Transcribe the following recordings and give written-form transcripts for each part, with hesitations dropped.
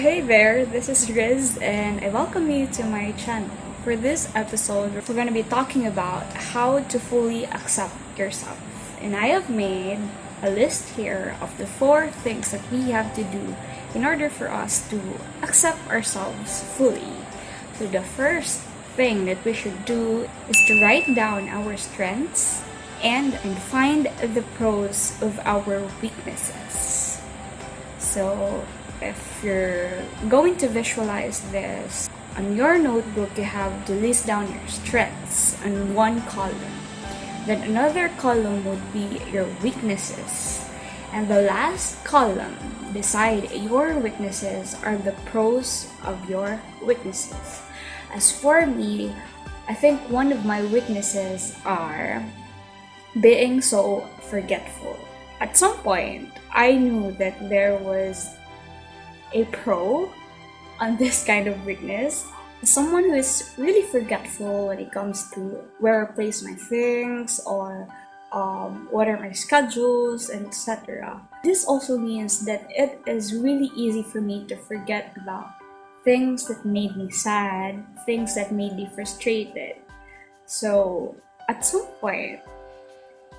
Hey there, this is Riz and I welcome you to my channel. For this episode, we're going to be talking about how to fully accept yourself. And I have made a list here of the 4 things that we have to do in order for us to accept ourselves fully. So the first thing that we should do is to write down our strengths and find the pros of our weaknesses. So if you're going to visualize this, on your notebook you have to list down your strengths on one column. Then another column would be your weaknesses. And the last column beside your weaknesses are the pros of your weaknesses. As for me, I think one of my weaknesses are being so forgetful. At some point, I knew that there was a pro on this kind of weakness. Someone who is really forgetful when it comes to where I place my things or what are my schedules and etc. This also means that it is really easy for me to forget about things that made me sad, things that made me frustrated. So at some point,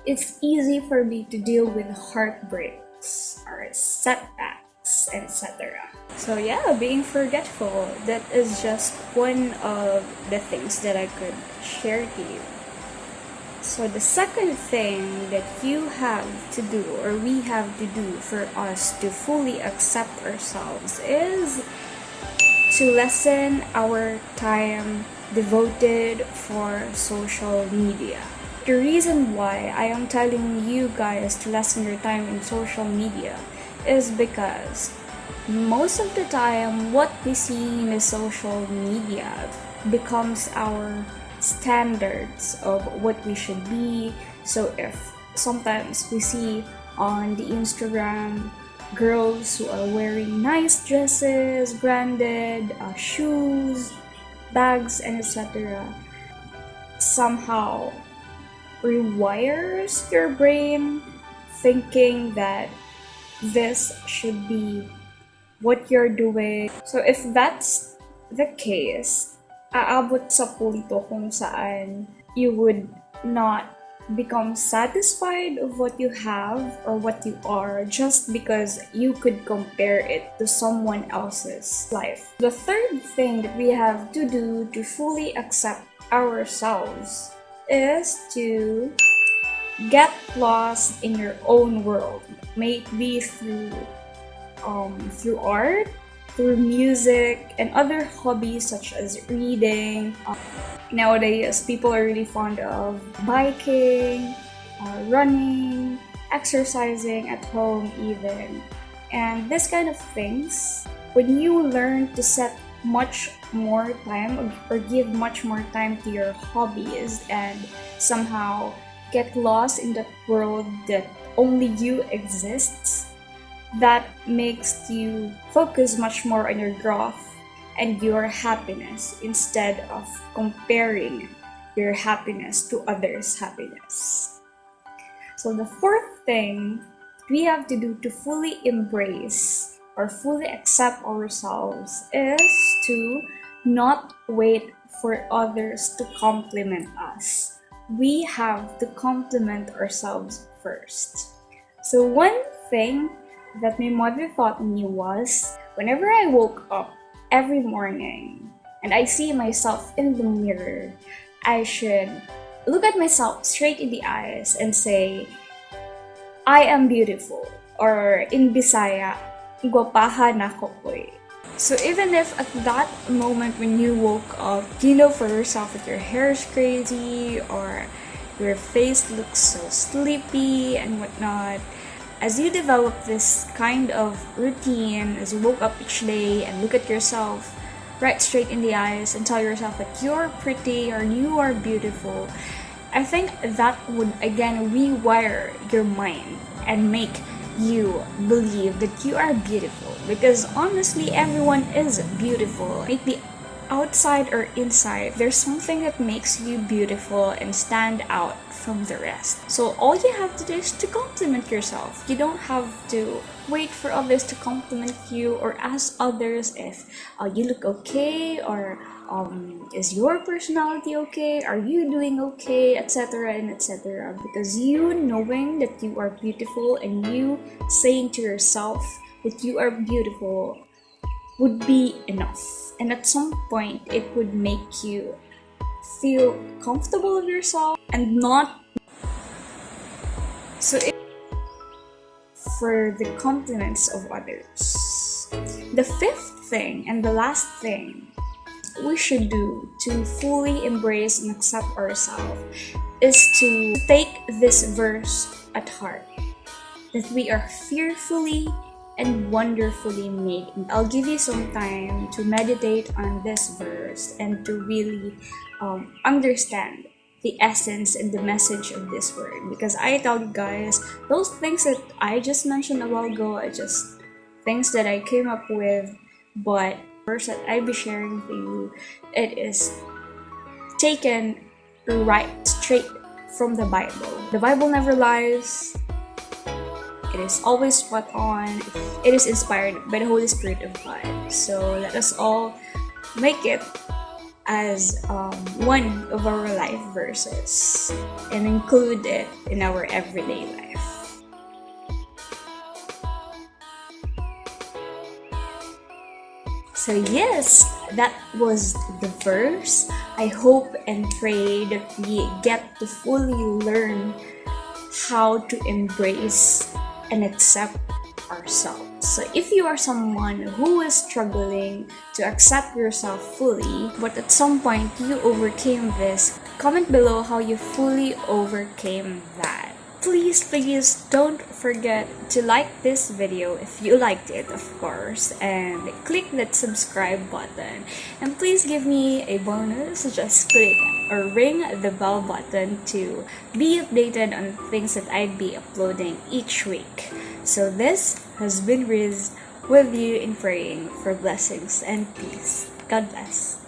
it's easy for me to deal with heartbreaks or setbacks, etc. So yeah, being forgetful, that is just one of the things that I could share to you. So the second thing that you have to do or we have to do for us to fully accept ourselves is to lessen our time devoted for social media. The reason why I am telling you guys to lessen your time in social media is because most of the time what we see in the social media becomes our standards of what we should be. So if sometimes we see on the Instagram girls who are wearing nice dresses, branded shoes, bags, and etc., somehow rewires your brain thinking that this should be what you're doing. So if that's the case, aabot sa punto kung saan you would not become satisfied of what you have or what you are just because you could compare it to someone else's life. The third thing that we have to do to fully accept ourselves is to get lost in your own world, maybe through art, through music, and other hobbies such as reading. Nowadays, people are really fond of biking, running, exercising at home even. And this kind of things, when you learn to set much more time or give much more time to your hobbies and somehow get lost in that world that only you exists, that makes you focus much more on your growth and your happiness instead of comparing your happiness to others' happiness. So the fourth thing we have to do to fully embrace or fully accept ourselves is to not wait for others to compliment us. We have to compliment ourselves first. So one thing that my mother taught me was, whenever I woke up every morning and I see myself in the mirror, I should look at myself straight in the eyes and say, I am beautiful, or in Bisaya, gwapaha na ko koy. So even if at that moment when you woke up, you know for yourself that your hair is crazy or your face looks so sleepy and whatnot, as you develop this kind of routine, as you woke up each day and look at yourself right straight in the eyes and tell yourself that you're pretty or you are beautiful, I think that would again rewire your mind and make you believe that you are beautiful. Because honestly, everyone is beautiful. Maybe outside or inside, there's something that makes you beautiful and stand out from the rest. So all you have to do is to compliment yourself. You don't have to wait for others to compliment you or ask others if you look okay, or is your personality okay, are you doing okay, etc. and etc. Because you knowing that you are beautiful and you saying to yourself that you are beautiful would be enough. And at some point, it would make you feel comfortable with yourself and not so for the compliments of others. The fifth thing and the last thing we should do to fully embrace and accept ourselves is to take this verse at heart, that we are fearfully and wonderfully made. I'll give you some time to meditate on this verse and to really understand the essence and the message of this word. Because I tell you guys, those things that I just mentioned a while ago are just things that I came up with, but the verse that I'll be sharing with you, it is taken right straight from the Bible. The Bible never lies. It is always spot on. It is inspired by the Holy Spirit of God. So let us all make it as one of our life verses and include it in our everyday life. So yes, that was the verse. I hope and pray that we get to fully learn how to embrace and accept ourselves. So if you are someone who is struggling to accept yourself fully, but at some point you overcame this, comment below how you fully overcame that. Please don't forget to like this video if you liked it, of course, and click that subscribe button. And please give me a bonus, just click or ring the bell button to be updated on things that I'd be uploading each week. So this has been Riz with you in praying for blessings and peace. God bless.